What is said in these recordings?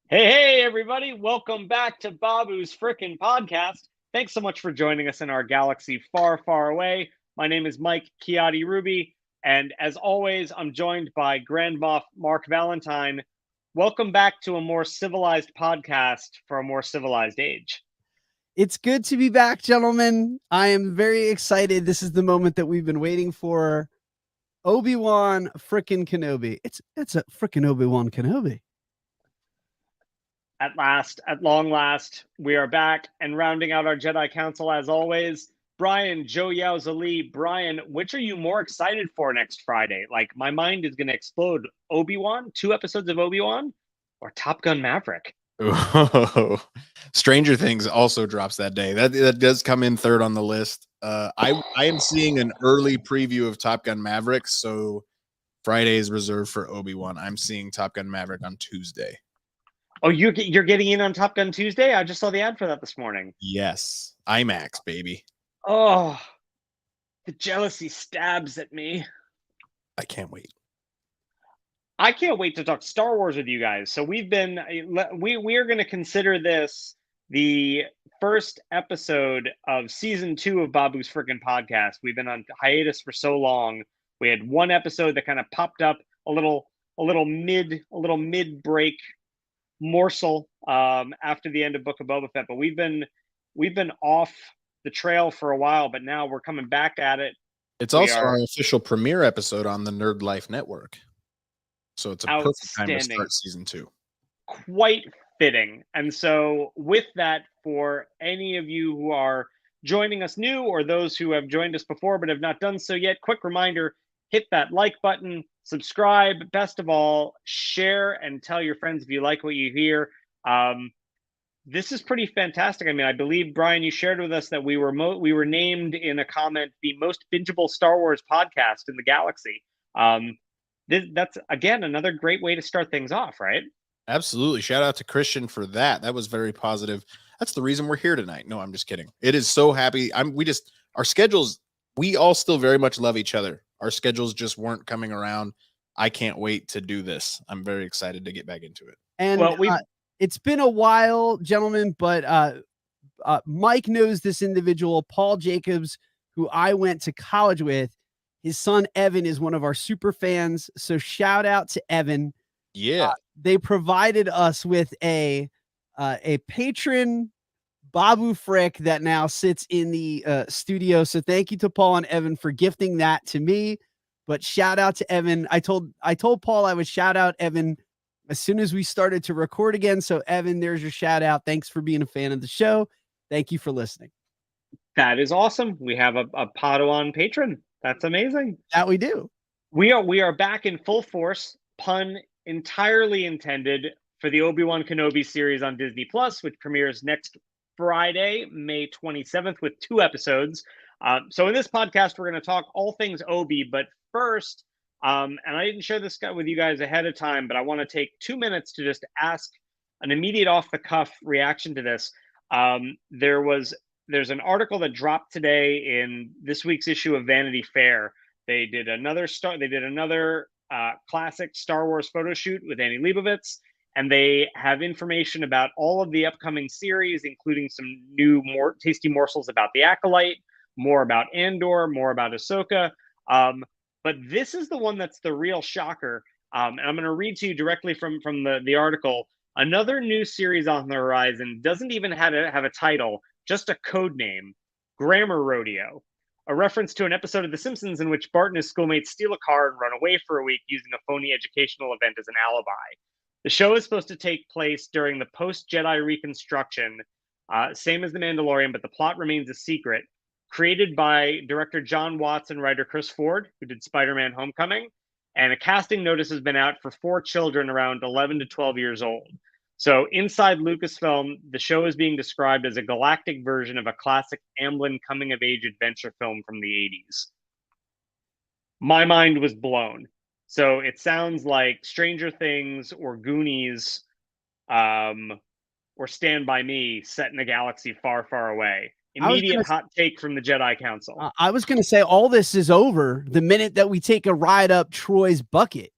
Hey, everybody. Welcome back to Babu's Frikin podcast. Thanks so much for joining us in our galaxy far, far away. My name is Mike Chiatti Ruby, and as always, I'm joined by Grand Moff Mark Valentine. Welcome back to a more civilized podcast for a more civilized age. It's good to be back, gentlemen. I am very excited. This is the moment that we've been waiting for. Obi Wan Frikin Kenobi. It's a frickin' Obi Wan Kenobi. At long last, we are back and rounding out our Jedi Council as always. Brian, Joe Yaozali, Brian, which are you more excited for next Friday? Like, my mind is going to explode. Obi-Wan, 2 episodes of Obi-Wan, or Top Gun Maverick? Oh, Stranger Things also drops that day. That does come in third on the list. I am seeing an early preview of Top Gun Maverick, so Friday is reserved for Obi-Wan. I'm seeing Top Gun Maverick on Tuesday. Oh, you're getting in on Top Gun Tuesday? I just saw the ad for that this morning. Yes, IMAX, baby. Oh, the jealousy stabs at me. I can't wait. I can't wait to talk Star Wars with you guys. So we are going to consider this the first episode of season 2 of Babu's Frikin podcast. We've been on hiatus for so long. We had one episode that kind of popped up a little mid break morsel after the end of Book of Boba Fett, but we've been off the trail for a while, but now we're coming back at it. It's also our official premiere episode on the Nerd Life Network. So it's a perfect time to start season 2. Quite fitting. And so with that, for any of you who are joining us new or those who have joined us before but have not done so yet, quick reminder, hit that like button, subscribe, best of all, share and tell your friends if you like what you hear. This is pretty fantastic. I mean, I believe, Brian, you shared with us that we were named in a comment the most bingeable Star Wars podcast in the galaxy. That's, again, another great way to start things off, right? Absolutely. Shout out to Christian for that. That was very positive. That's the reason we're here tonight. No, I'm just kidding. It is so happy. Our schedules, we all still very much love each other. Our schedules just weren't coming around. I can't wait to do this. I'm very excited to get back into it. And it's been a while, gentlemen, but Mike knows this individual, Paul Jacobs, who I went to college with. His son, Evan, is one of our super fans. So shout out to Evan. Yeah. They provided us with a patron Babu Frick that now sits in the studio. So thank you to Paul and Evan for gifting that to me. But shout out to Evan. I told Paul I would shout out Evan as soon as we started to record again. So Evan, there's your shout out. Thanks for being a fan of the show. Thank you for listening. That is awesome. We have a Padawan patron. That's amazing. That we do. We are back in full force, pun entirely intended, for the Obi Wan Kenobi series on Disney Plus, which premieres next Friday, May 27th, with 2 episodes. So in this podcast, we're going to talk all things Obi, but first, and I didn't share this with you guys ahead of time, but I want to take 2 minutes to just ask an immediate off-the-cuff reaction to this. There's an article that dropped today in this week's issue of Vanity Fair. They did another classic Star Wars photo shoot with Annie Leibovitz, and they have information about all of the upcoming series, including some new, more tasty morsels about the Acolyte, more about Andor, more about Ahsoka. But this is the one that's the real shocker. And I'm going to read to you directly from the article. Another new series on the horizon doesn't even have a title, just a code name, Grammar Rodeo, a reference to an episode of The Simpsons in which Bart and his schoolmates steal a car and run away for a week using a phony educational event as an alibi. The show is supposed to take place during the post-Jedi Reconstruction, same as The Mandalorian, but the plot remains a secret, created by director John Watts and writer Chris Ford, who did Spider-Man Homecoming, and a casting notice has been out for 4 children around 11 to 12 years old. So inside Lucasfilm, the show is being described as a galactic version of a classic Amblin coming-of-age adventure film from the 80s. My mind was blown. So it sounds like Stranger Things or Goonies or Stand By Me set in a galaxy far, far away. Immediate hot take from the Jedi Council. I was going to say all this is over the minute that we take a ride up Troy's bucket.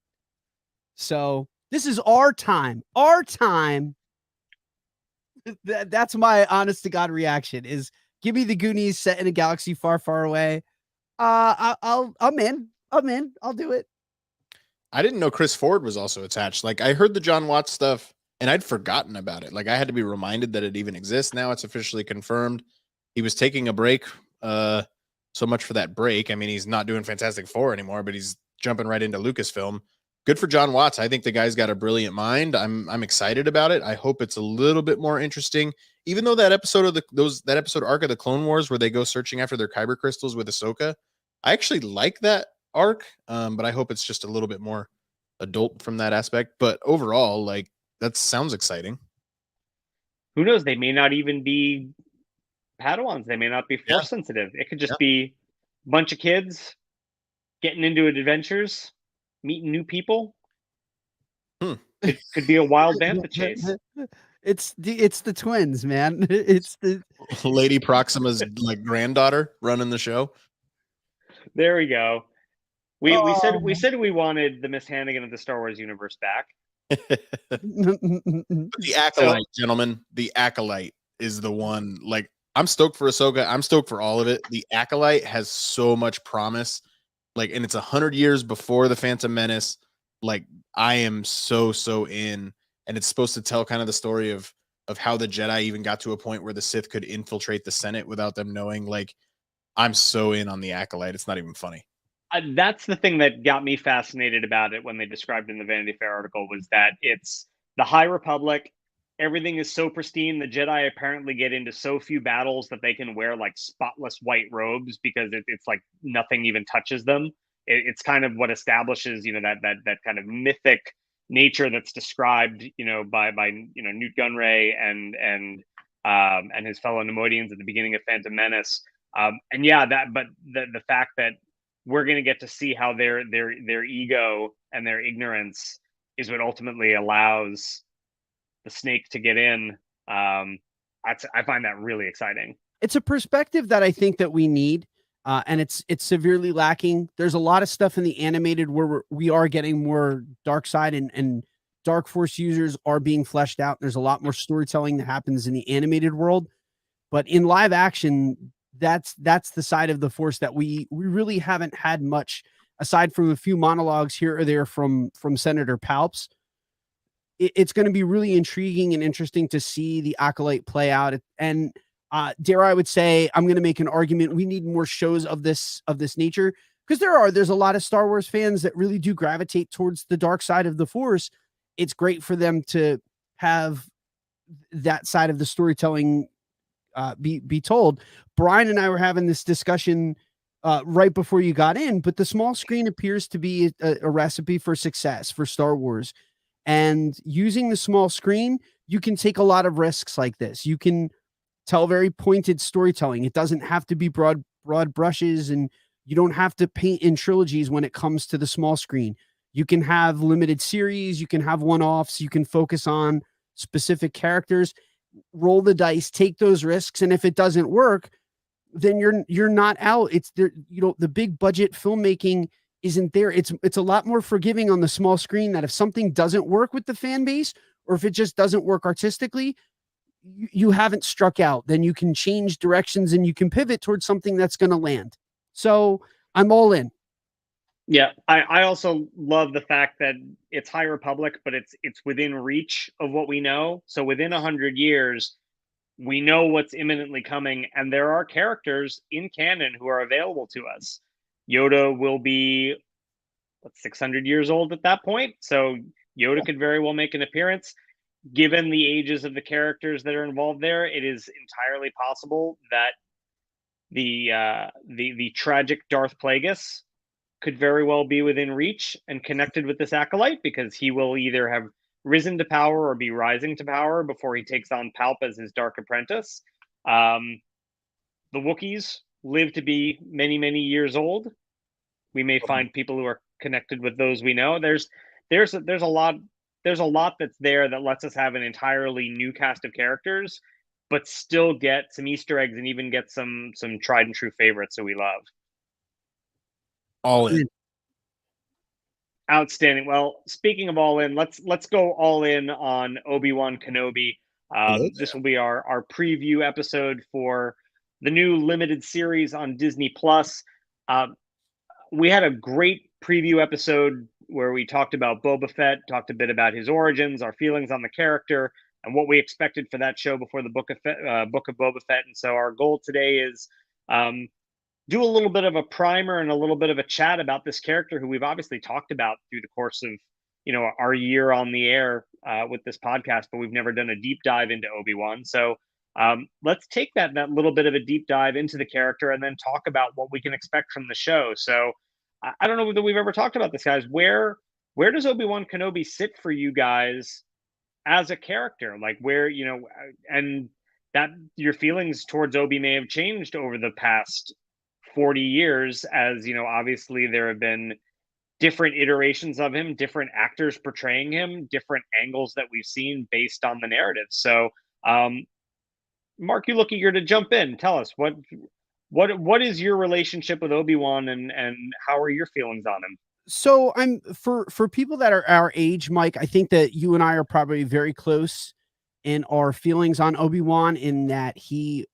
So this is our time That's my honest to God reaction is give me the Goonies set in a galaxy far, far away. I'm in. I'm in. I'll do it. I didn't know Chris Ford was also attached. Like I heard the John Watts stuff and I'd forgotten about it. Like I had to be reminded that it even exists. Now it's officially confirmed. He was taking a break. So much for that break. I mean, he's not doing Fantastic Four anymore, but he's jumping right into Lucasfilm. Good for John Watts. I think the guy's got a brilliant mind. I'm excited about it. I hope it's a little bit more interesting. Even though that episode of that episode arc of the Clone Wars where they go searching after their kyber crystals with Ahsoka, I actually like that arc, but I hope it's just a little bit more adult from that aspect. But overall, like that sounds exciting. Who knows? They may not even be Padawans. They may not be force sensitive. It could just be a bunch of kids getting into adventures, meeting new people. It could be a wild bantha chase. It's the twins, man. It's the Lady Proxima's like granddaughter running the show. There we go. We said we wanted the Miss Hannigan of the Star Wars universe back. The Acolyte, gentlemen. The Acolyte is the one. Like, I'm stoked for Ahsoka. I'm stoked for all of it. The Acolyte has so much promise. Like, and it's 100 years before the Phantom Menace. Like, I am so in. And it's supposed to tell kind of the story of how the Jedi even got to a point where the Sith could infiltrate the Senate without them knowing. Like, I'm so in on the Acolyte. It's not even funny. That's the thing that got me fascinated about it when they described in the Vanity Fair article was that it's the High Republic. Everything is so pristine. The Jedi apparently get into so few battles that they can wear like spotless white robes because it's like nothing even touches them. It's kind of what establishes, that kind of mythic nature that's described, by Newt Gunray and his fellow Neimoidians at the beginning of Phantom Menace. But the fact that we're going to get to see how their ego and their ignorance is what ultimately allows the snake to get in. I find that really exciting. It's a perspective that I think that we need, and it's severely lacking. There's a lot of stuff in the animated where we are getting more dark side and dark force users are being fleshed out. There's a lot more storytelling that happens in the animated world, but in live action, that's the side of the force that we really haven't had much, aside from a few monologues here or there from Senator Palps. It's going to be really intriguing and interesting to see the Acolyte play out. And dare I would say, I'm going to make an argument. We need more shows of this nature, because there's a lot of Star Wars fans that really do gravitate towards the dark side of the force. It's great for them to have that side of the storytelling be told. Brian and I were having this discussion right before you got in, but the small screen appears to be a recipe for success for Star Wars. And using the small screen, you can take a lot of risks like this. You can tell very pointed storytelling. It doesn't have to be broad brushes, and you don't have to paint in trilogies when it comes to the small screen. You can have limited series, you can have one-offs, you can focus on specific characters, roll the dice, take those risks, and if it doesn't work, then you're not out. It's there, the big budget filmmaking isn't there. It's a lot more forgiving on the small screen, that if something doesn't work with the fan base, or if it just doesn't work artistically, you haven't struck out. Then you can change directions and you can pivot towards something that's going to land. So I'm all in. Yeah, I also love the fact that it's High Republic, but it's within reach of what we know. So within 100 years, we know what's imminently coming, and there are characters in canon who are available to us. Yoda will be 600 years old at that point, so Yoda could very well make an appearance. Given the ages of the characters that are involved there, it is entirely possible that the tragic Darth Plagueis could very well be within reach and connected with this acolyte, because he will either have risen to power or be rising to power before he takes on Palp as his dark apprentice. The Wookiees live to be many, many years old. We may find people who are connected with those we know. There's a lot that's there that lets us have an entirely new cast of characters, but still get some Easter eggs and even get some tried and true favorites that we love. All in. Outstanding. Well, speaking of all in, let's go all in on Obi Wan Kenobi. Hello This will be our preview episode for the new limited series on Disney Plus. We had a great preview episode where we talked about Boba Fett, talked a bit about his origins, our feelings on the character, and what we expected for that show before the Book of Boba Fett. And so our goal today is do a little bit of a primer and a little bit of a chat about this character who we've obviously talked about through the course of our year on the air with this podcast, but we've never done a deep dive into Obi-Wan. So let's take that little bit of a deep dive into the character and then talk about what we can expect from the show. So I don't know whether we've ever talked about this, guys. Where does Obi-Wan Kenobi sit for you guys as a character? Like where, and that your feelings towards Obi may have changed over the past 40 years, as obviously there have been different iterations of him, different actors portraying him, different angles that we've seen based on the narrative. So Mark, you look eager to jump in. Tell us what is your relationship with Obi-Wan, and how are your feelings on him? So I'm for people that are our age, Mike, I think that you and I are probably very close in our feelings on Obi-Wan, in that we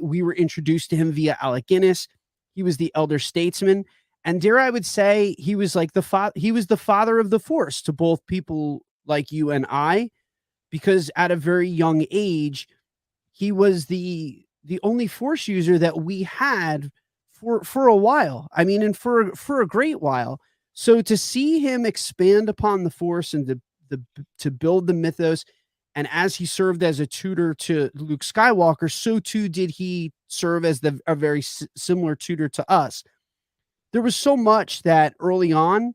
were introduced to him via Alec Guinness. He was the elder statesman, and dare I would say he was like he was the father of the Force to both people like you and I, because at a very young age, he was the only Force user that we had for a while. I mean, and for a great while. So to see him expand upon the Force and to build the mythos, and as he served as a tutor to Luke Skywalker, so too did he serve as a very similar tutor to us. There was so much that early on,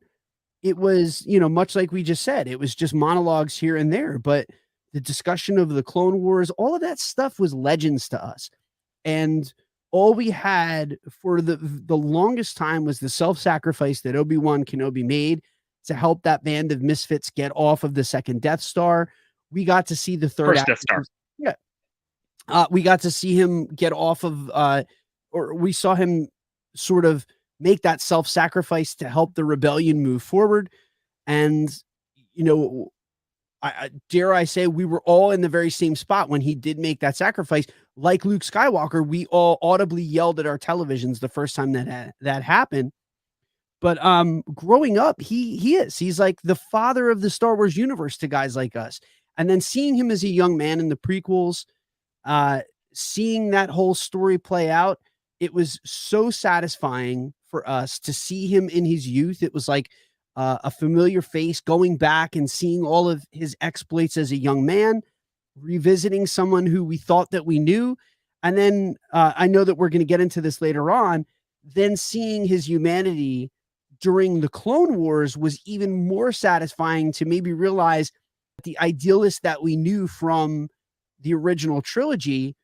it was, much like we just said, it was just monologues here and there, but the discussion of the Clone Wars, all of that stuff was legends to us. And all we had for the longest time was the self-sacrifice that Obi-Wan Kenobi made to help that band of misfits get off of the second Death Star. We got to see the third First Death Star. Yeah. We got to see him get off of, or we saw him sort of make that self-sacrifice to help the rebellion move forward. And, I dare I say, we were all in the very same spot when he did make that sacrifice. Like Luke Skywalker, we all audibly yelled at our televisions the first time that happened. But growing up, he's like the father of the Star Wars universe to guys like us. And then seeing him as a young man in the prequels, seeing that whole story play out, it was so satisfying for us to see him in his youth. It was like a familiar face, going back and seeing all of his exploits as a young man, revisiting someone who we thought that we knew. And then I know that we're going to get into this later on, then seeing his humanity during the Clone Wars was even more satisfying to maybe realize that the idealist that we knew from the original trilogy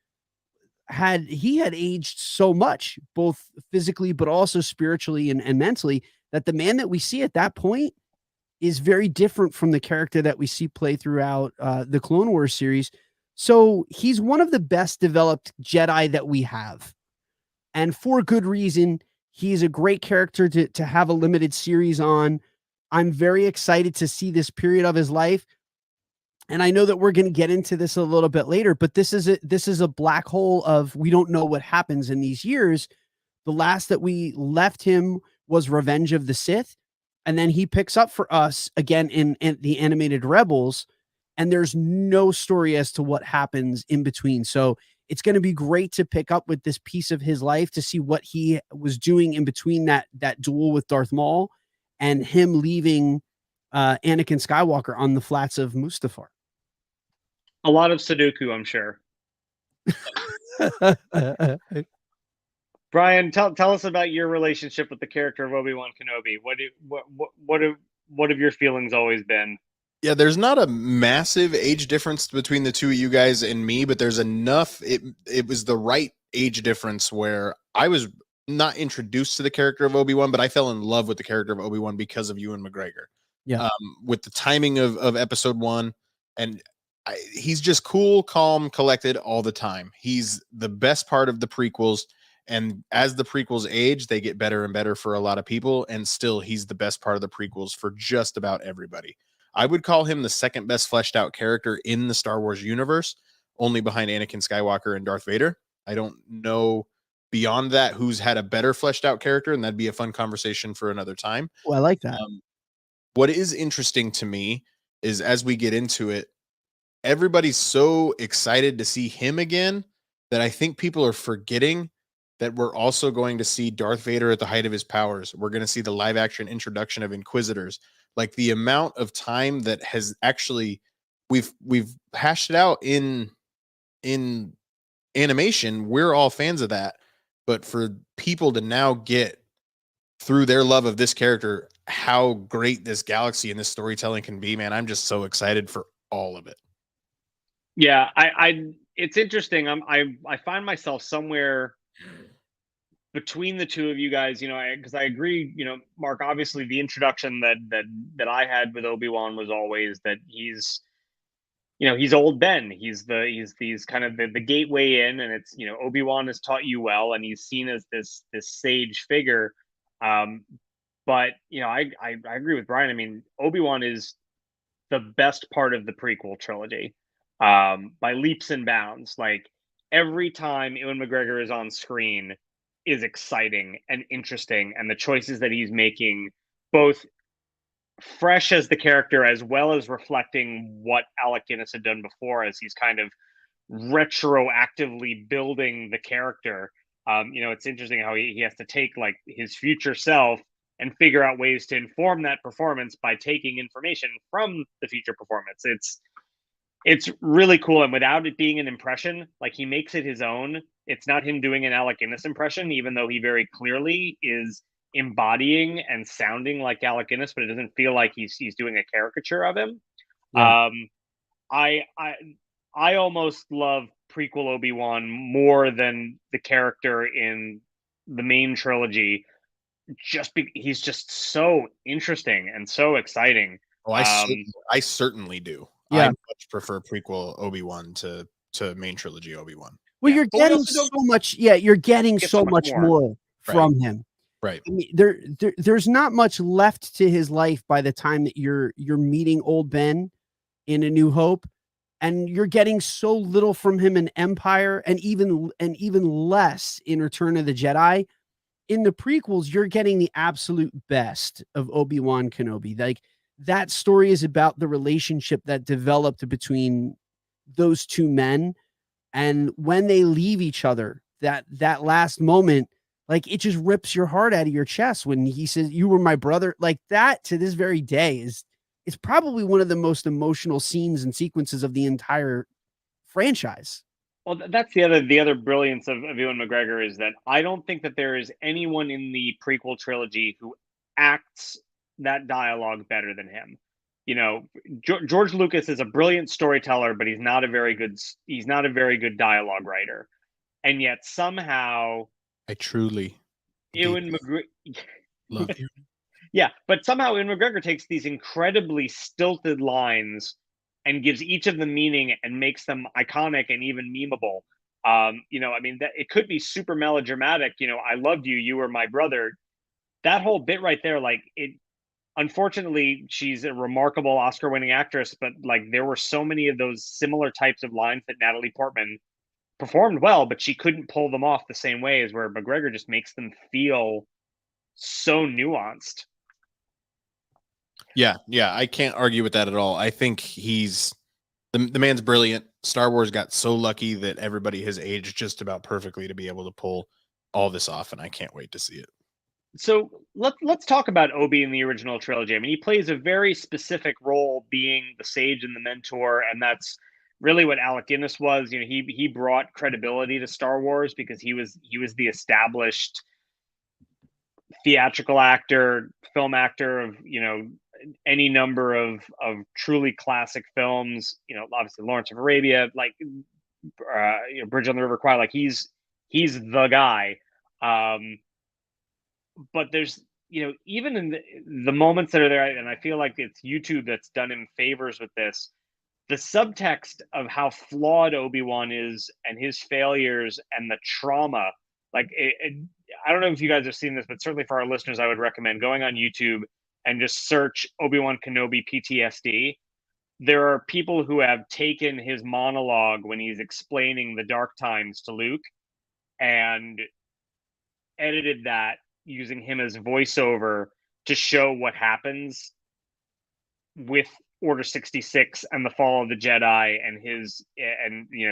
had aged so much, both physically, but also spiritually and mentally, that the man that we see at that point is very different from the character that we see play throughout the Clone Wars series. So he's one of the best developed Jedi that we have. And for good reason. He's a great character to have a limited series on. I'm very excited to see this period of his life. And I know that we're going to get into this a little bit later, but this is a black hole of, we don't know what happens in these years. The last that we left him was Revenge of the Sith. And then he picks up for us again in the animated Rebels. And there's no story as to what happens in between. So it's going to be great to pick up with this piece of his life to see what he was doing in between that duel with Darth Maul and him leaving Anakin Skywalker on the flats of Mustafar. A lot of Sudoku, I'm sure. Brian, tell us about your relationship with the character of Obi-Wan Kenobi. What have your feelings always been? Yeah, there's not a massive age difference between the two of you guys and me, but there's enough. It was the right age difference where I was not introduced to the character of Obi-Wan, but I fell in love with the character of Obi-Wan because of Ewan McGregor. Yeah. With the timing of episode 1, and he's just cool, calm, collected all the time. He's the best part of the prequels, and as the prequels age, they get better and better for a lot of people, and still he's the best part of the prequels for just about everybody. I would call him the second best fleshed out character in the Star Wars universe. only behind Anakin Skywalker and Darth Vader. I don't know beyond that who's had a better fleshed out character, and that'd be a fun conversation for another time. Well, I like that. What is interesting to me is as we get into it, everybody's so excited to see him again that I think people are forgetting that we're also going to see Darth Vader at the height of his powers. We're going to see the live action introduction of Inquisitors. Like the amount of time that has actually we've hashed it out in animation, we're all fans of that. But for people to now get through their love of this character, how great this galaxy and this storytelling can be, man, I'm just so excited for all of it. Yeah, it's interesting. I find myself somewhere between the two of you guys, because I agree, Mark, obviously the introduction that I had with Obi-Wan was always that he's old Ben. He's kind of the gateway in, and it's, Obi-Wan has taught you well, and he's seen as this sage figure. But I agree with Brian. I mean, Obi-Wan is the best part of the prequel trilogy, by leaps and bounds. Like every time Ewan McGregor is on screen is exciting and interesting, and the choices that he's making, both fresh as the character as well as reflecting what Alec Guinness had done before, as he's kind of retroactively building the character. It's interesting how he has to take like his future self and figure out ways to inform that performance by taking information from the future performance. It's really cool, and without it being an impression, like he makes it his own. It's not him doing an Alec Guinness impression, even though he very clearly is embodying and sounding like Alec Guinness, but it doesn't feel like he's doing a caricature of him. Yeah. I almost love prequel Obi-Wan more than the character in the main trilogy. He's just so interesting and so exciting. Oh, I certainly do. Yeah. I much prefer prequel Obi-Wan to main trilogy Obi-Wan. Well, Yeah, you're but we getting also so don't much. Yeah, you're getting get so much more from him. Right. I mean, there's not much left to his life by the time that you're meeting old Ben in A New Hope, and you're getting so little from him in Empire, and even less in Return of the Jedi. In the prequels, you're getting the absolute best of Obi-Wan Kenobi. Like that story is about the relationship that developed between those two men, and when they leave each other, that last moment, like it just rips your heart out of your chest when he says, "You were my brother." Like that to this very day is probably one of the most emotional scenes and sequences of the entire franchise. Well, that's the other brilliance of Ewan McGregor, is that I don't think that there is anyone in the prequel trilogy who acts that dialogue better than him. George Lucas is a brilliant storyteller, but he's not a very good dialogue writer, and yet somehow I truly Ewan McGregor. love you. Yeah, but somehow Ewan McGregor takes these incredibly stilted lines and gives each of them meaning and makes them iconic and even memeable. I mean, that it could be super melodramatic. I loved you. You were my brother. That whole bit right there, like it. Unfortunately, she's a remarkable Oscar-winning actress, but like there were so many of those similar types of lines that Natalie Portman performed well, but she couldn't pull them off the same way as where McGregor just makes them feel so nuanced. Yeah, I can't argue with that at all. I think he's the man's brilliant. Star Wars got so lucky that everybody has aged just about perfectly to be able to pull all this off, and I can't wait to see it. So let's talk about Obi in the original trilogy. I mean, he plays a very specific role, being the sage and the mentor, and that's really what Alec Guinness was. He brought credibility to Star Wars because he was the established theatrical actor, film actor of any number of truly classic films. Obviously Lawrence of Arabia, like Bridge on the River Kwai. Like he's the guy. But there's even in the moments that are there, and I feel like it's YouTube that's done him favors with this. The subtext of how flawed Obi-Wan is and his failures and the trauma, like I don't know if you guys have seen this, but certainly for our listeners, I would recommend going on YouTube and just search Obi-Wan Kenobi PTSD. there are people who have taken his monologue when he's explaining the dark times to Luke and edited that using him as voiceover to show what happens with Order 66 and the fall of the Jedi and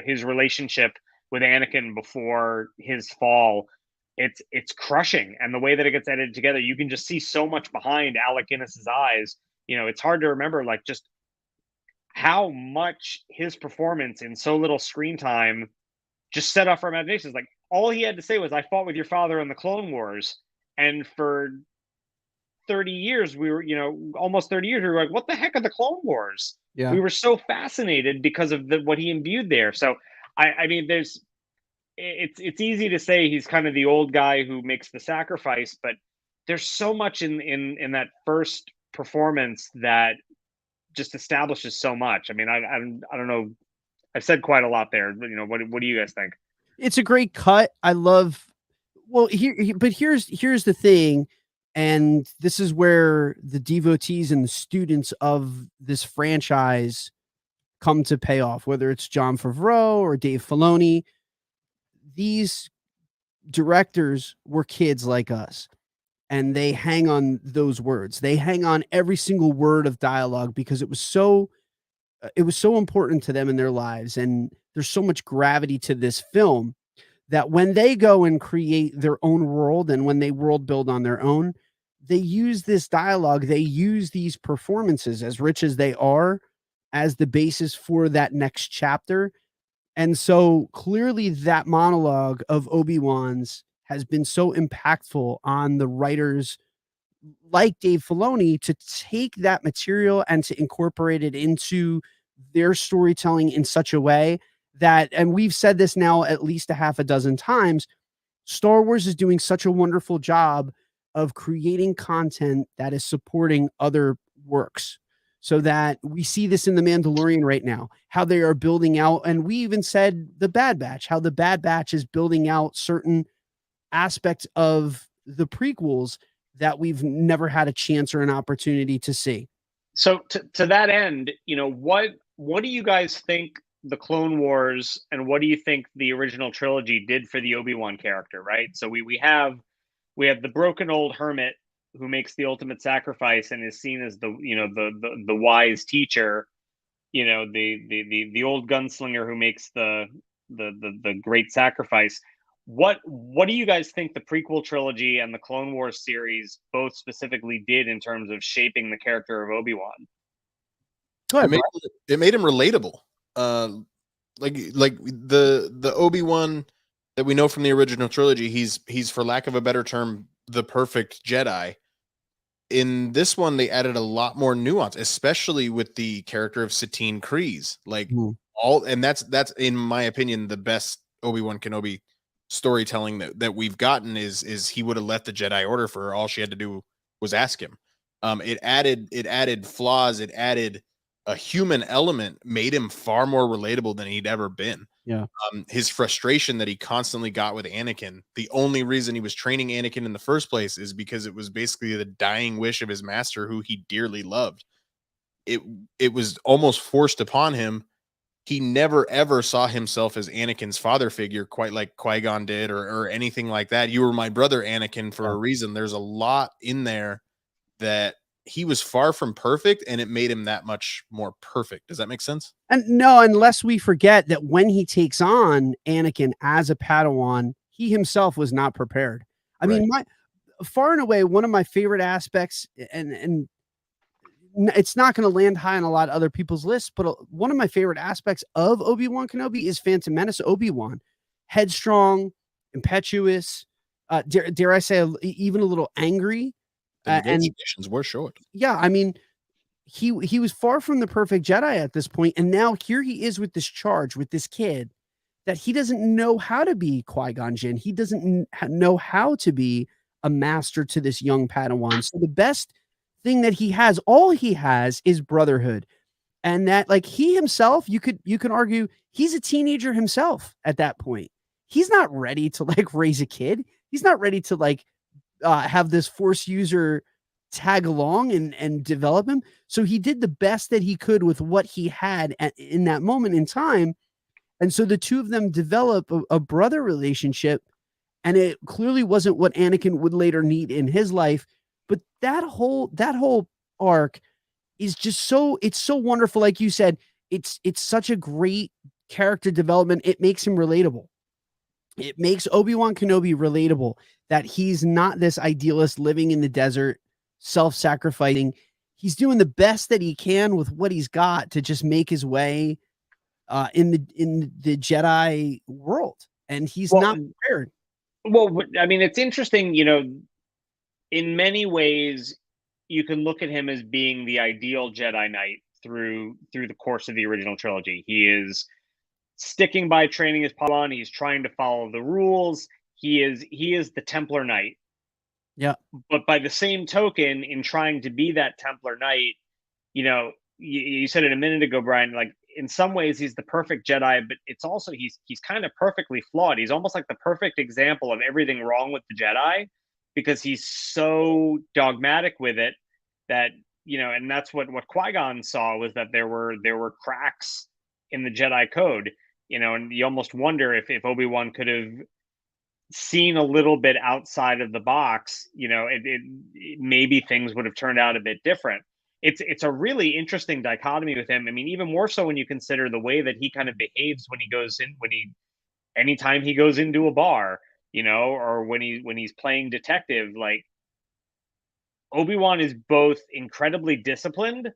his relationship with Anakin before his fall. It's crushing, and the way that it gets edited together, you can just see so much behind Alec Guinness's eyes. It's hard to remember like just how much his performance in so little screen time just set off our imaginations. Like all he had to say was, "I fought with your father in the Clone Wars," and for 30 years we were, almost 30 years, we were like, what the heck are the Clone Wars? Yeah. We were so fascinated because of what he imbued there. So I mean, it's easy to say he's kind of the old guy who makes the sacrifice, but there's so much in that first performance that just establishes so much. I mean, I don't know. I've said quite a lot there. But, what do you guys think? It's a great cut. I love. Well, but here's the thing, and this is where the devotees and the students of this franchise come to pay off. Whether it's Jon Favreau or Dave Filoni, these directors were kids like us, and they hang on those words. They hang on every single word of dialogue because it was so important to them in their lives, and there's so much gravity to this film that when they go and create their own world and when they world build on their own, they use this dialogue, they use these performances, as rich as they are, as the basis for that next chapter. And so clearly that monologue of Obi-Wan's has been so impactful on the writers like Dave Filoni to take that material and to incorporate it into their storytelling in such a way that, and we've said this now at least a half a dozen times, Star Wars is doing such a wonderful job of creating content that is supporting other works. So that we see this in The Mandalorian right now, how they are building out. And we even said The Bad Batch, how The Bad Batch is building out certain aspects of the prequels that we've never had a chance or an opportunity to see. So to that end, what do you guys think the Clone Wars and what do you think the original trilogy did for the Obi-Wan character, right? So we have the broken old hermit who makes the ultimate sacrifice and is seen as the wise teacher, the old gunslinger who makes the great sacrifice. What do you guys think the prequel trilogy and the Clone Wars series both specifically did in terms of shaping the character of Obi-Wan? It made him relatable. Like the Obi-Wan that we know from the original trilogy, he's for lack of a better term, the perfect Jedi. In this one, they added a lot more nuance, especially with the character of Satine Kryze. That's in my opinion the best Obi-Wan Kenobi storytelling that we've gotten is he would have left the Jedi Order for her. All she had to do was ask him. It added flaws, it added a human element, made him far more relatable than he'd ever been. Yeah. His frustration that he constantly got with Anakin, the only reason he was training Anakin in the first place is because it was basically the dying wish of his master who he dearly loved. It was almost forced upon him. He never ever saw himself as Anakin's father figure, quite like Qui-Gon did, or anything like that. You were my brother, Anakin, for a reason. There's a lot in there that he was far from perfect, and it made him that much more perfect. Does that make sense? And no, unless we forget that when he takes on Anakin as a Padawan, he himself was not prepared. I mean, far and away, one of my favorite aspects, and it's not going to land high on a lot of other people's lists, but one of my favorite aspects of Obi Wan Kenobi is Phantom Menace Obi-Wan. Headstrong, impetuous, dare I say, even a little angry. The negotiations were short. Yeah, I mean, he was far from the perfect Jedi at this point, and now here he is with this charge with this kid that he doesn't know how to be Qui-Gon Jinn. He doesn't know how to be a master to this young Padawan. So the best thing that he has, all he has, is brotherhood, and that, like, he himself, you can argue he's a teenager himself at that point. He's not ready to like raise a kid. He's not ready to like have this Force user tag along and develop him. So he did the best that he could with what he had in that moment in time. And so the two of them develop a brother relationship, and it clearly wasn't what Anakin would later need in his life. But that whole arc is just it's so wonderful. Like you said, it's such a great character development. It makes him relatable. It makes Obi Wan Kenobi relatable, that he's not this idealist living in the desert, self-sacrificing. He's doing the best that he can with what he's got to just make his way in the Jedi world, and he's not prepared. Well, I mean, it's interesting, in many ways, you can look at him as being the ideal Jedi Knight through the course of the original trilogy. He is sticking by training his Padawan. He's trying to follow the rules. He is the Templar Knight. Yeah. But by the same token, in trying to be that Templar Knight, you said it a minute ago, Brian, like in some ways he's the perfect Jedi, but it's also he's kind of perfectly flawed. He's almost like the perfect example of everything wrong with the Jedi, because he's so dogmatic with it that, and that's what Qui-Gon saw, was that there were cracks in the Jedi code, and you almost wonder if Obi-Wan could have seen a little bit outside of the box, maybe things would have turned out a bit different. It's a really interesting dichotomy with him. I mean, even more so when you consider the way that he kind of behaves anytime he goes into a bar, or when he's playing detective. Like, Obi-Wan is both incredibly disciplined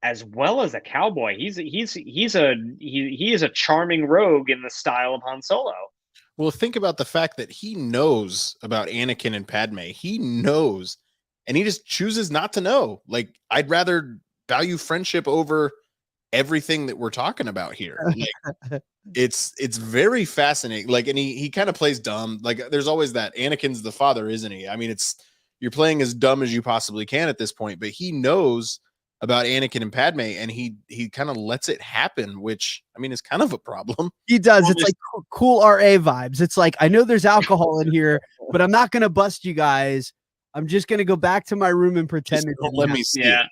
as well as a cowboy. He is a charming rogue in the style of Han Solo. Well, think about the fact that he knows about Anakin and Padme. He knows, and he just chooses not to know. Like, I'd rather value friendship over everything that we're talking about here. Like, it's very fascinating. Like, and he kind of plays dumb. Like, there's always that Anakin's the father, isn't he? I mean, you're playing as dumb as you possibly can at this point, but he knows about Anakin and Padme, and he kind of lets it happen, which, I mean, is kind of a problem. He does. It's like cool RA vibes. It's like, I know there's alcohol in here, but I'm not going to bust you guys. I'm just going to go back to my room and pretend it didn't let happen. me see. Yeah.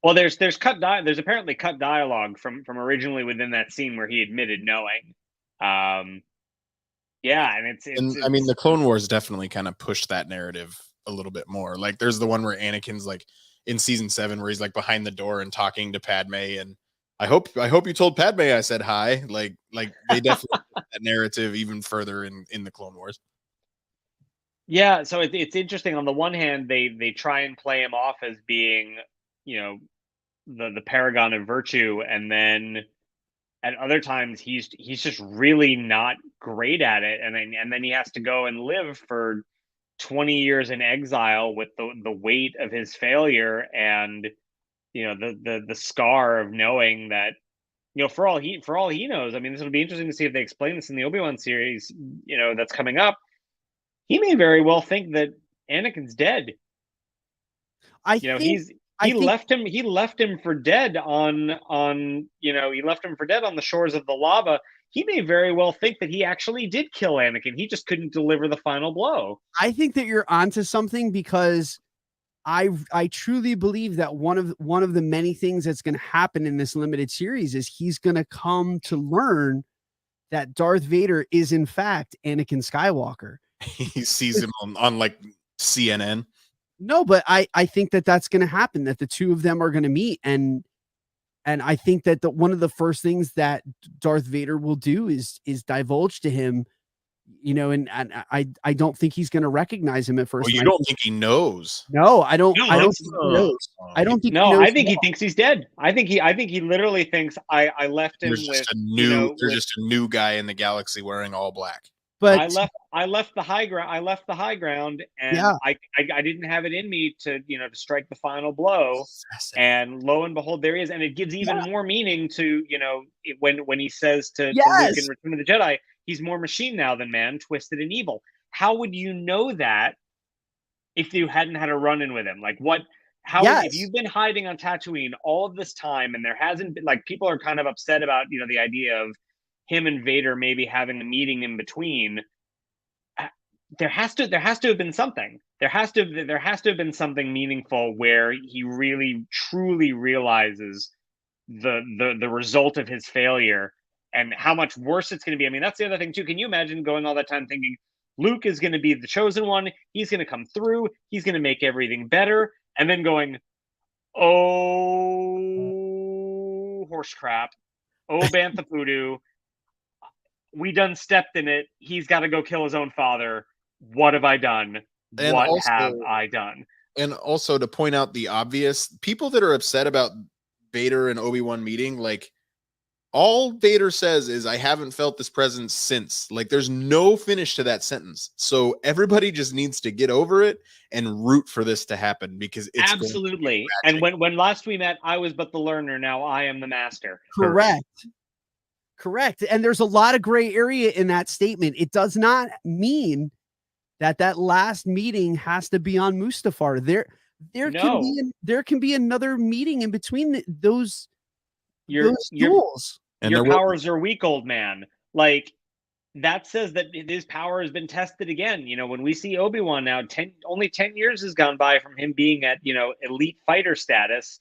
Well, there's apparently cut dialogue from originally within that scene where he admitted knowing. Yeah, and it's I mean, the Clone Wars definitely kind of pushed that narrative a little bit more. Like, there's the one where Anakin's like in season 7 where he's like behind the door and talking to Padme, and I hope you told Padme I said hi. Like they definitely pushed that narrative even further in the Clone Wars. Yeah, so it's interesting. On the one hand, they try and play him off as being, the paragon of virtue, and then at other times he's just really not great at it, and then he has to go and live for 20 years in exile with the weight of his failure, and the scar of knowing that, for all he knows. I mean, this will be interesting to see if they explain this in the Obi-Wan series, that's coming up. He may very well think that Anakin's dead. He left him for dead on the shores of the lava. He may very well think that he actually did kill Anakin. He just couldn't deliver the final blow. I think that you're onto something, because I truly believe that one of the many things that's going to happen in this limited series is he's going to come to learn that Darth Vader is in fact Anakin Skywalker. He sees him on like CNN. No, but I think that that's going to happen, that the two of them are going to meet. And I think that one of the first things that Darth Vader will do is divulge to him, and I don't think he's going to recognize him at first. Well, you don't think he knows? No, I don't. I don't think he knows. I don't think. No, I think he thinks he's dead. I think he literally thinks I left him with just a new guy in the galaxy wearing all black. But I left the high ground. I left the high ground, and yeah. I didn't have it in me to strike the final blow. And lo and behold, there he is. And it gives even more meaning to when he says to Luke in Return of the Jedi, he's more machine now than man, twisted and evil. How would you know that if you hadn't had a run-in with him? Like, what? How if you've been hiding on Tatooine all of this time, and there hasn't been, like, people are kind of upset about the idea of him and Vader maybe having a meeting in between. there has to have been something. There has to have been something meaningful where he really truly realizes the result of his failure and how much worse it's going to be. I mean, that's the other thing too. Can you imagine going all that time thinking Luke is going to be the chosen one, he's going to come through, he's going to make everything better, and then going, oh, horse crap, oh, bantha voodoo, we done stepped in it, he's got to go kill his own father. What have I done? And What also, have I done? And also to point out the obvious, people that are upset about Vader and Obi-Wan meeting, like, all Vader says is, I haven't felt this presence since. Like, there's no finish to that sentence. So everybody just needs to get over it and root for this to happen, because it's absolutely. And when last we met, I was but the learner. Now I am the master. Correct. And there's a lot of gray area in that statement. It does not mean that last meeting has to be on Mustafar. There can be another meeting in between those duels. And your powers are weak, old man. Like, that says that his power has been tested again. You know, when we see Obi-Wan now, only 10 years has gone by from him being at, elite fighter status.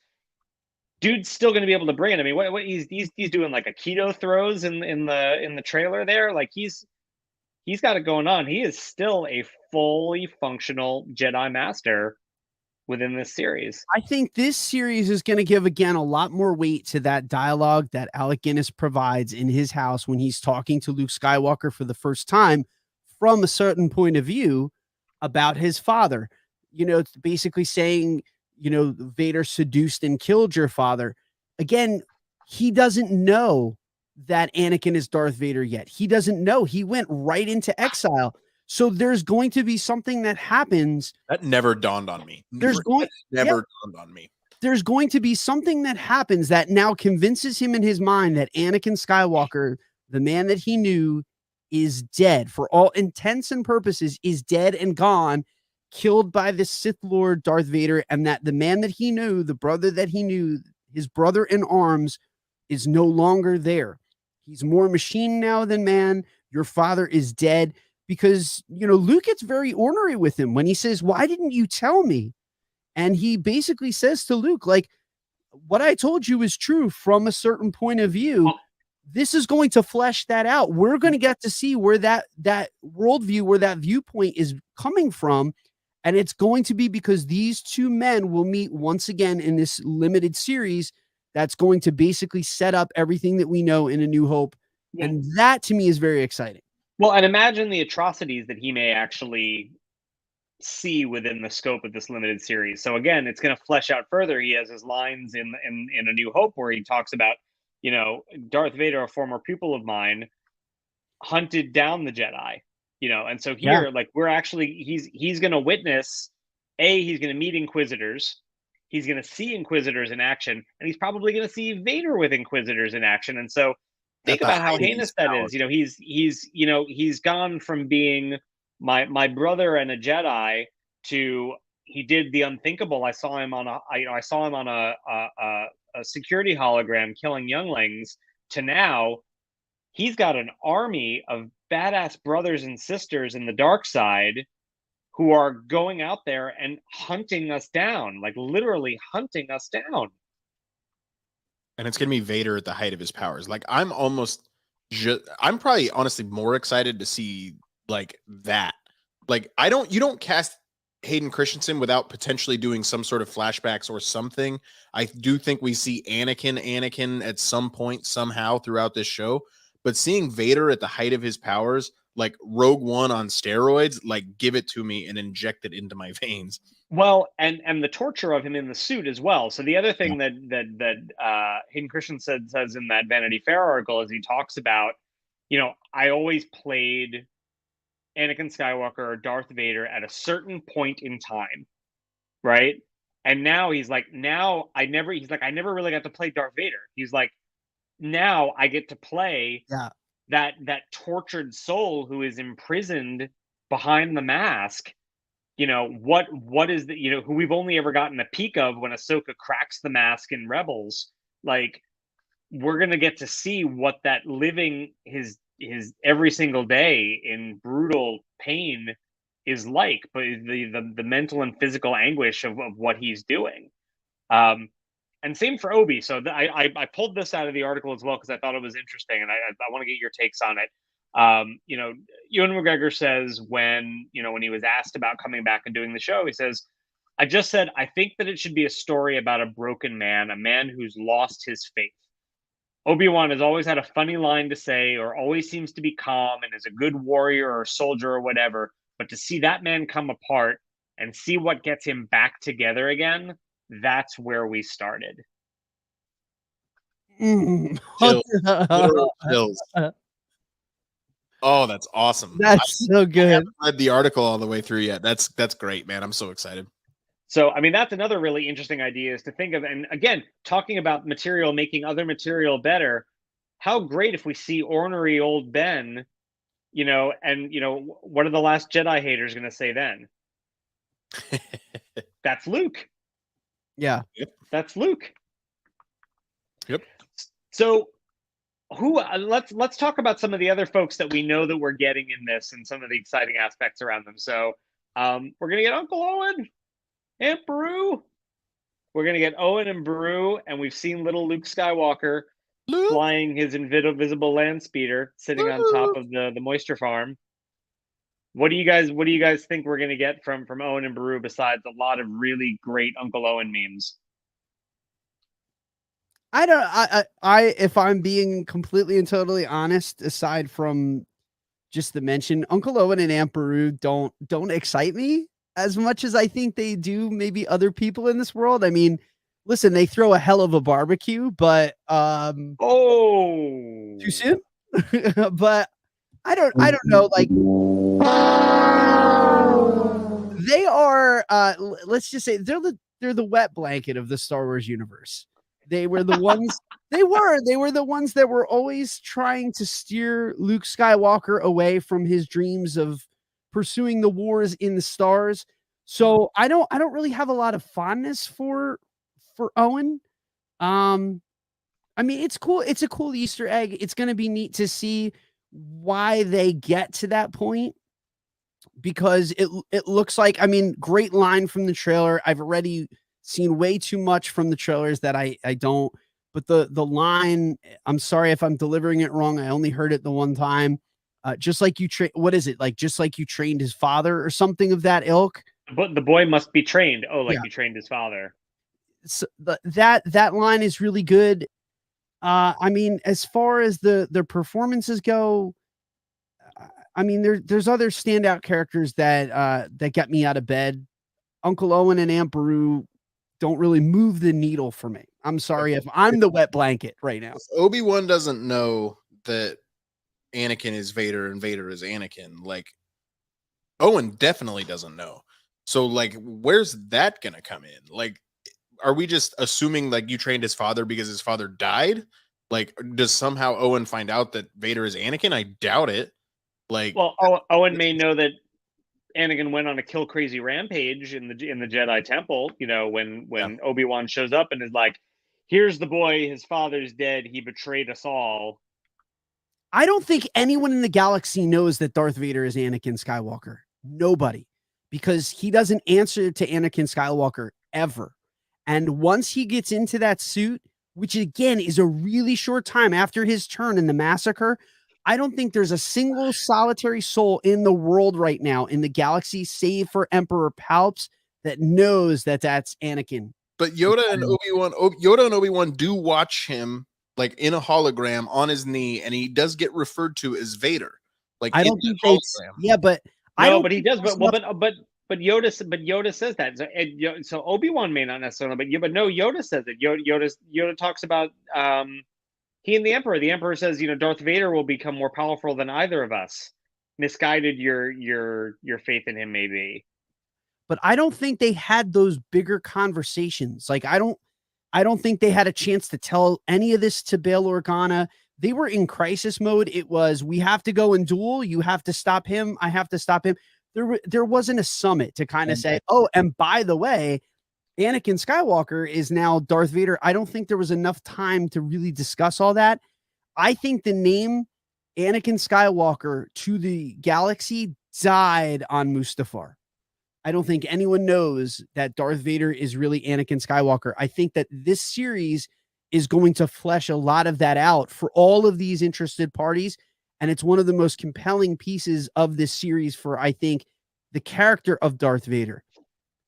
Dude's still going to be able to bring it. I mean, what he's doing, like a keto throws in the trailer there. Like, he's got it going on. He is still a fully functional Jedi Master within this series. I think this series is going to give, again, a lot more weight to that dialogue that Alec Guinness provides in his house when he's talking to Luke Skywalker for the first time from a certain point of view about his father. It's basically saying, Vader seduced and killed your father. Again, he doesn't know that Anakin is Darth Vader yet. He doesn't know. He went right into exile. So there's going to be something that happens. That never dawned on me. Dawned on me. There's going to be something that happens that now convinces him in his mind that Anakin Skywalker, the man that he knew, is dead for all intents and purposes, is dead and gone, killed by the Sith Lord Darth Vader, and that the man that he knew, the brother that he knew, his brother in arms, is no longer there. He's more machine now than man. Your father is dead. Because, Luke gets very ornery with him when he says, why didn't you tell me? And he basically says to Luke, like, what I told you is true from a certain point of view. This is going to flesh that out. We're going to get to see where that worldview, where that viewpoint is coming from. And it's going to be because these two men will meet once again in this limited series that's going to basically set up everything that we know in A New Hope. Yeah. And that, to me, is very exciting. Well, and imagine the atrocities that he may actually see within the scope of this limited series. So again, it's going to flesh out further. He has his lines in A New Hope where he talks about, Darth Vader, a former pupil of mine, hunted down the Jedi. And so here, like, we're actually he's going to witness. He's going to meet Inquisitors. He's going to see Inquisitors in action, and he's probably going to see Vader with Inquisitors in action. And so, think about how heinous that is. He's gone from being my brother and a Jedi to he did the unthinkable. I saw him on a security hologram killing younglings, to now he's got an army of badass brothers and sisters in the dark side who are going out there and hunting us down, like literally hunting us down. And it's going to be Vader at the height of his powers. Like, I'm probably honestly more excited to see like that. Like, you don't cast Hayden Christensen without potentially doing some sort of flashbacks or something. I do think we see Anakin at some point, somehow throughout this show, but seeing Vader at the height of his powers, like Rogue One on steroids, like, give it to me and inject it into my veins. Well, and the torture of him in the suit as well. So the other thing that Hayden Christensen says in that Vanity Fair article is he talks about, I always played Anakin Skywalker or Darth Vader at a certain point in time, right? And now he's like, I never really got to play Darth Vader. He's like, now I get to play that tortured soul who is imprisoned behind the mask. What is the, who we've only ever gotten a peek of when Ahsoka cracks the mask in Rebels. Like, we're going to get to see what that living his every single day in brutal pain is like, but the mental and physical anguish of what he's doing. And same for Obi. So I pulled this out of the article as well because I thought it was interesting, and I want to get your takes on it. Ewan McGregor says when he was asked about coming back and doing the show, he says, "I just said I think that it should be a story about a broken man, a man who's lost his faith. Obi-Wan has always had a funny line to say, or always seems to be calm and is a good warrior or soldier or whatever. But to see that man come apart and see what gets him back together again, that's where we started." Chills. Literal chills. Oh, that's awesome. That's so good. I haven't read the article all the way through yet. That's great, man. I'm so excited. So, I mean, that's another really interesting idea, is to think of, and again, talking about material, making other material better. How great if we see ornery old Ben, and what are the last Jedi haters going to say then? That's Luke. Yeah. Yep. That's Luke. Yep. So let's talk about some of the other folks that we know that we're getting in this and some of the exciting aspects around them. So we're going to get Uncle Owen, Aunt Beru. We're going to get Owen and Beru, and we've seen little Luke Skywalker flying his invisible land speeder, sitting on top of the moisture farm. What do you guys think we're going to get from Owen and Beru, besides a lot of really great Uncle Owen memes? If I'm being completely and totally honest, aside from just the mention, Uncle Owen and Aunt Beru don't excite me as much as I think they do maybe other people in this world. I mean, listen, they throw a hell of a barbecue, but too soon. But I don't know, like they are let's just say they're the wet blanket of the Star Wars universe. They were the ones they were the ones that were always trying to steer Luke Skywalker away from his dreams of pursuing the wars in the stars. So I don't really have a lot of fondness for Owen. I mean, it's cool. It's a cool Easter egg. It's going to be neat to see why they get to that point, because it looks like, I mean, great line from the trailer. I've already seen way too much from the trailers that I don't, but the line, I'm sorry if I'm delivering it wrong. I only heard it the one time. Just like you what is it? Like, just like you trained his father or something of that ilk. But the boy must be trained. Oh, like you trained his father. So that line is really good. I mean, as far as the performances go, I mean, there's other standout characters that get me out of bed. Uncle Owen and Aunt Beru don't really move the needle for me. I'm sorry if I'm the wet blanket right now. Obi-Wan doesn't know that Anakin is Vader and Vader is Anakin. Like, Owen definitely doesn't know. So, like, where's that gonna come in? Like, are we just assuming like you trained his father because his father died? Like, does somehow Owen find out that Vader is Anakin? I doubt it. Like, well, Owen may know that Anakin went on a kill crazy rampage in the Jedi Temple. When Obi-Wan shows up and is like, "Here's the boy. His father's dead. He betrayed us all." I don't think anyone in the galaxy knows that Darth Vader is Anakin Skywalker. Nobody, because he doesn't answer to Anakin Skywalker ever. And once he gets into that suit, which again is a really short time after his turn in the massacre, I don't think there's a single solitary soul in the world right now in the galaxy, save for Emperor Palps, that knows that that's Anakin. But Yoda and Obi-Wan do watch him like in a hologram on his knee, and he does get referred to as Vader. Like, I don't think they, yeah, but no, I don't. But he does. But Yoda says that. So Obi-Wan may not necessarily, but no, Yoda says it. Yoda talks about he and the Emperor. The Emperor says, Darth Vader will become more powerful than either of us. Misguided your faith in him may be. But I don't think they had those bigger conversations. Like, I don't think they had a chance to tell any of this to Bail Organa. They were in crisis mode. It was, we have to go and duel. You have to stop him. I have to stop him. There wasn't a summit to kind of say, oh, and by the way, Anakin Skywalker is now Darth Vader. I don't think there was enough time to really discuss all that. I think the name Anakin Skywalker to the galaxy died on Mustafar. I don't think anyone knows that Darth Vader is really Anakin Skywalker. I think that this series is going to flesh a lot of that out for all of these interested parties. And it's one of the most compelling pieces of this series for, I think, the character of Darth Vader.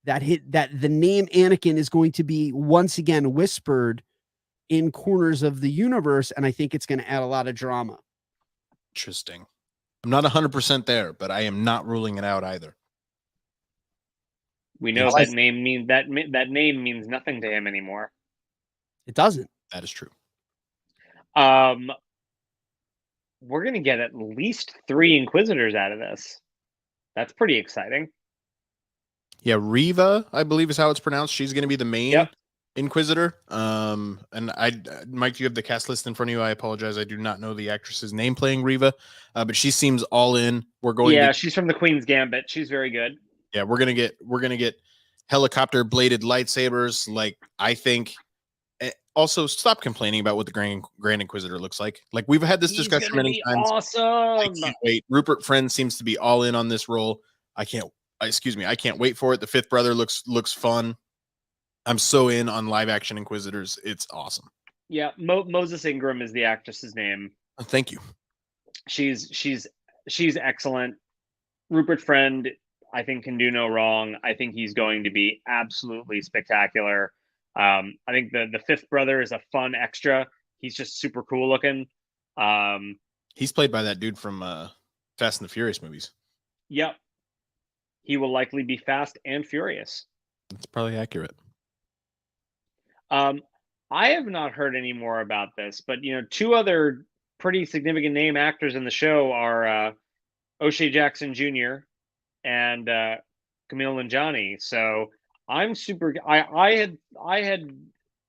That the name Anakin is going to be once again whispered in corners of the universe. And I think it's going to add a lot of drama. Interesting. I'm not 100% there, but I am not ruling it out either. We know that name means nothing to him anymore. It doesn't. That is true. We're gonna get at least 3 Inquisitors out of this. That's pretty exciting. Yeah, Reva, I believe is how it's pronounced. She's gonna be the main Inquisitor. And Mike, you have the cast list in front of you. I apologize. I do not know the actress's name playing Reva, but she seems all in. She's from the Queen's Gambit. She's very good. Yeah, we're gonna get helicopter bladed lightsabers. Like, I think. Also, stop complaining about what the Grand Inquisitor looks like. Like, we've had this discussion many times. Awesome. I can't wait. Rupert Friend seems to be all in on this role. I can't wait for it. The fifth brother looks fun. I'm so in on live action Inquisitors. It's awesome. Yeah, Moses Ingram is the actress's name. Thank you. She's excellent. Rupert Friend, I think, can do no wrong. I think he's going to be absolutely spectacular. I think the fifth brother is a fun extra. He's just super cool looking. He's played by that dude from Fast and the Furious movies. Yep. He will likely be Fast and Furious. That's probably accurate. I have not heard any more about this, but 2 other pretty significant name actors in the show are O'Shea Jackson Jr. and Camille Nanjiani. So I'm super. I had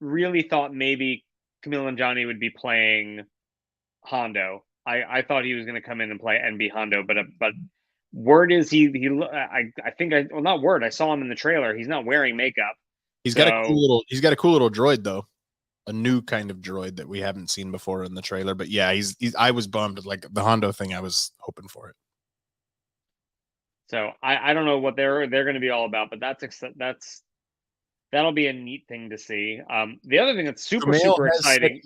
really thought maybe Camille Nanjiani would be playing Hondo. I thought he was going to come in and be Hondo, but word is I saw him in the trailer. He's not wearing makeup. He's got a cool little droid though. A new kind of droid that we haven't seen before in the trailer. But yeah, I was bummed. Like the Hondo thing, I was hoping for it. So I don't know what they're going to be all about, but that'll be a neat thing to see. The other thing that's super exciting.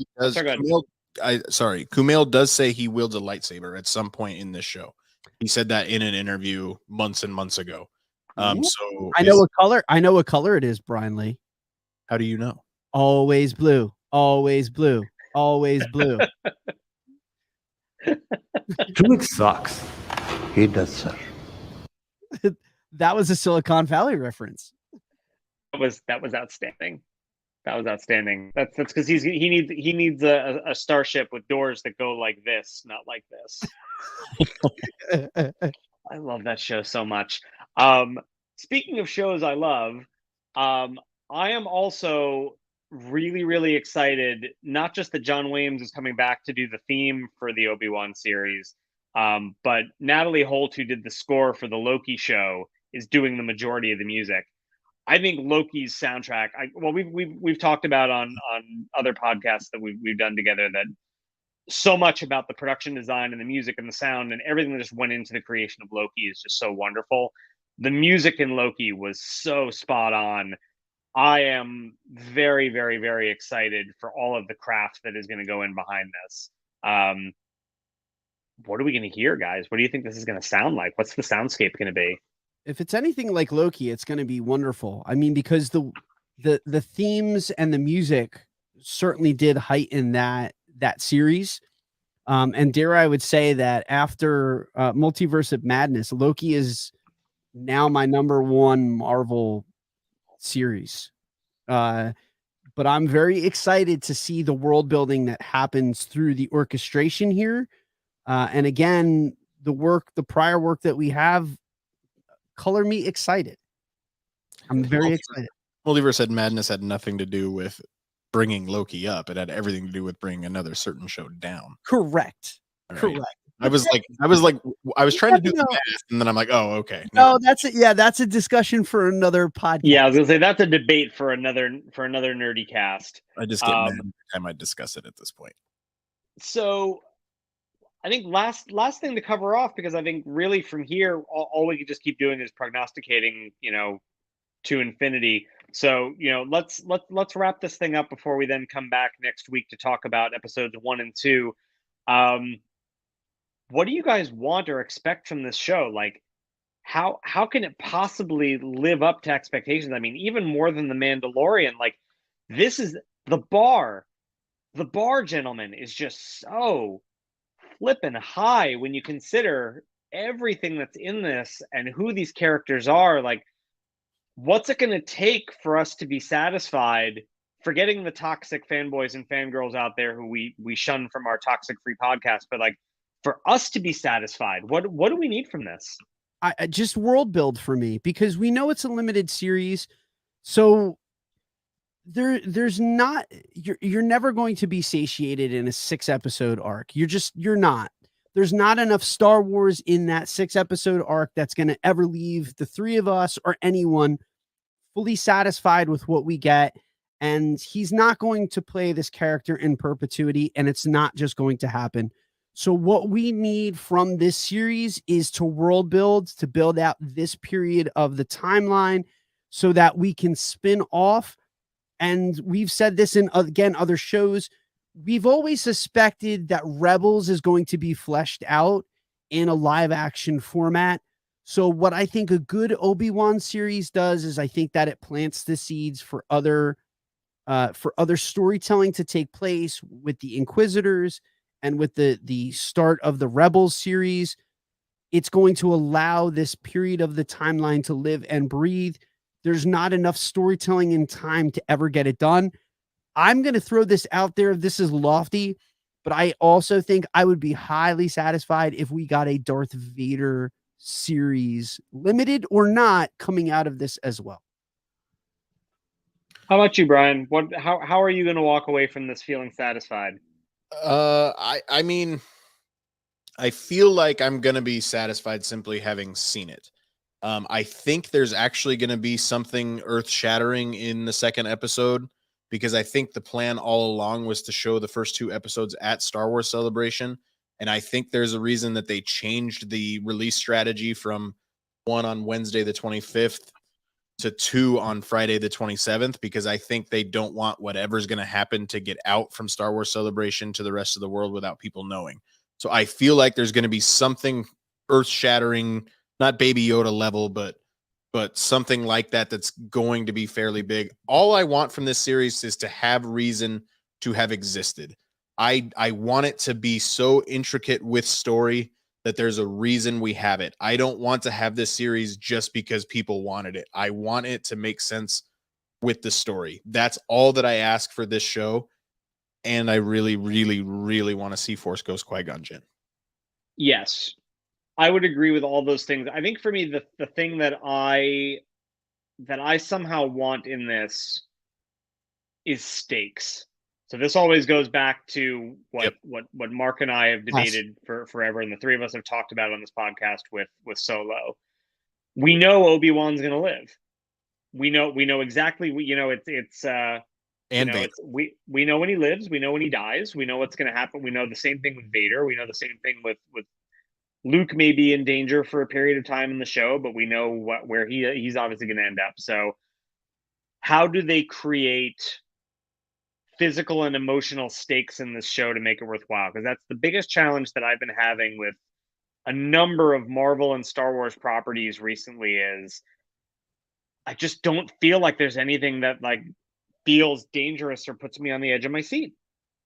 Kumail does say he wields a lightsaber at some point in this show. He said that in an interview months and months ago. So I know what color. I know what color it is, Brian Lee. How do you know? Always blue. Always blue. Always blue. Druid sucks. He does, sir. That was a Silicon Valley reference. That was outstanding. That was outstanding. That's because he needs a starship with doors that go like this, not like this. I love that show so much. Speaking of shows I love, I am also really, really excited, not just that John Williams is coming back to do the theme for the Obi Wan series, but Natalie Holt, who did the score for the Loki show, is doing the majority of the music. I think Loki's soundtrack. We've talked about on other podcasts that we've done together that so much about the production design and the music and the sound and everything that just went into the creation of Loki is just so wonderful. The music in Loki was so spot on. I am very, very, very excited for all of the craft that is going to go in behind this. What are we going to hear, guys? What do you think this is going to sound like? What's the soundscape going to be? If it's anything like Loki, it's going to be wonderful. I mean, because the themes and the music certainly did heighten that series. And dare I would say that after Multiverse of Madness, Loki is now my #1 Marvel series. But I'm very excited to see the world building that happens through the orchestration here. And again, the prior work that we have, color me excited. I'm very excited. Multiverse of Madness had nothing to do with bringing Loki up. It had everything to do with bringing another certain show down. Correct. Right. Correct. I was trying to do the math, and then I'm like, oh, okay. No, that's it. Yeah, that's a discussion for another podcast. Yeah, I was gonna say that's a debate for another nerdy cast. I just get mad every time I discuss it at this point. So I think last thing to cover off, because I think really from here, all we can just keep doing is prognosticating, to infinity. So, let's wrap this thing up before we then come back next week to talk about episodes 1 and 2. What do you guys want or expect from this show? Like, how can it possibly live up to expectations? I mean, even more than The Mandalorian, like, this is the bar. The bar, gentlemen, is just so flipping high when you consider everything that's in this and who these characters are. Like, what's it going to take for us to be satisfied, forgetting the toxic fanboys and fangirls out there who we shun from our toxic free podcast, but like, for us to be satisfied, what do we need from this? I just world build for me, because we know it's a limited series. So there's not, you're never going to be satiated in a 6-episode arc. You're not. There's not enough Star Wars in that 6-episode arc that's going to ever leave the three of us or anyone fully satisfied with what we get. And he's not going to play this character in perpetuity, and it's not just going to happen. So what we need from this series is to world build, to build out this period of the timeline so that we can spin off. And we've said this in, again, other shows. We've always suspected that Rebels is going to be fleshed out in a live action format. So what I think a good Obi-Wan series does is I think that it plants the seeds for other storytelling to take place with the Inquisitors and with the start of the Rebels series. It's going to allow this period of the timeline to live and breathe. There's not enough storytelling in time to ever get it done. I'm going to throw this out there. This is lofty, but I also think I would be highly satisfied if we got a Darth Vader series, limited or not, coming out of this as well. How about you, Brian? How are you going to walk away from this feeling satisfied? I mean, I feel like I'm going to be satisfied simply having seen it. I think there's actually going to be something earth-shattering in the second episode, because I think the plan all along was to show the first 2 episodes at Star Wars Celebration. And I think there's a reason that they changed the release strategy from 1 on Wednesday the 25th to 2 on Friday the 27th, because I think they don't want whatever's going to happen to get out from Star Wars Celebration to the rest of the world without people knowing. So I feel like there's going to be something earth-shattering, not Baby Yoda level, but something like that that's going to be fairly big. All I want from this series is to have reason to have existed. I want it to be so intricate with story that there's a reason we have it. I don't want to have this series just because people wanted it. I want it to make sense with the story. That's all that I ask for this show. And I really, really, really want to see Force Ghost Qui-Gon Jinn. Yes, I would agree with all those things. I think for me, the thing that I somehow want in this is stakes. So this always goes back to what Mark and I have debated for forever, and the three of us have talked about on this podcast with Solo. We know Obi-Wan's going to live. We know exactly. We know know when he lives. We know when he dies. We know what's going to happen. We know the same thing with Vader. We know the same thing with Luke. May be in danger for a period of time in the show, but we know where he's obviously going to end up. So how do they create physical and emotional stakes in this show to make it worthwhile? Because that's the biggest challenge that I've been having with a number of Marvel and Star Wars properties recently is I just don't feel like there's anything that like feels dangerous or puts me on the edge of my seat.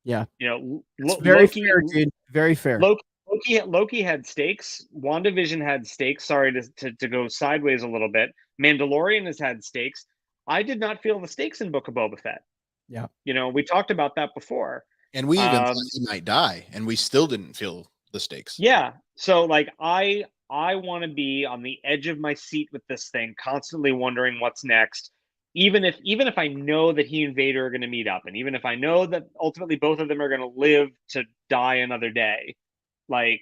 Yeah. Very Loki, fair, dude. Very fair. Loki had stakes. WandaVision had stakes. Sorry to go sideways a little bit. Mandalorian has had stakes. I did not feel the stakes in Book of Boba Fett. Yeah. We talked about that before. And we even thought he might die, and we still didn't feel the stakes. Yeah. So like I want to be on the edge of my seat with this thing, constantly wondering what's next. Even if I know that he and Vader are going to meet up, and even if I know that ultimately both of them are going to live to die another day, like,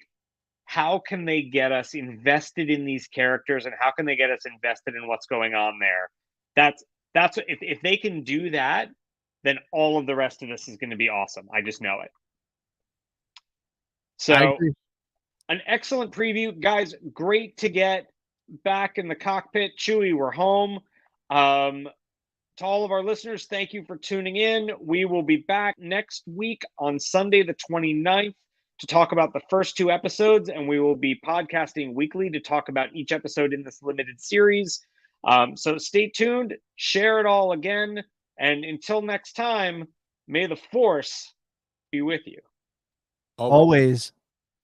how can they get us invested in these characters, and how can they get us invested in what's going on there? That's if they can do that, then all of the rest of this is going to be awesome. I just know it. So An excellent preview, guys. Great to get back in the cockpit. Chewie, we're home. To all of our listeners, thank you for tuning in. We will be back next week on Sunday, the 29th, to talk about the first 2 episodes, and we will be podcasting weekly to talk about each episode in this limited series. So stay tuned, share it all again, and until next time, may the Force be with you. Always.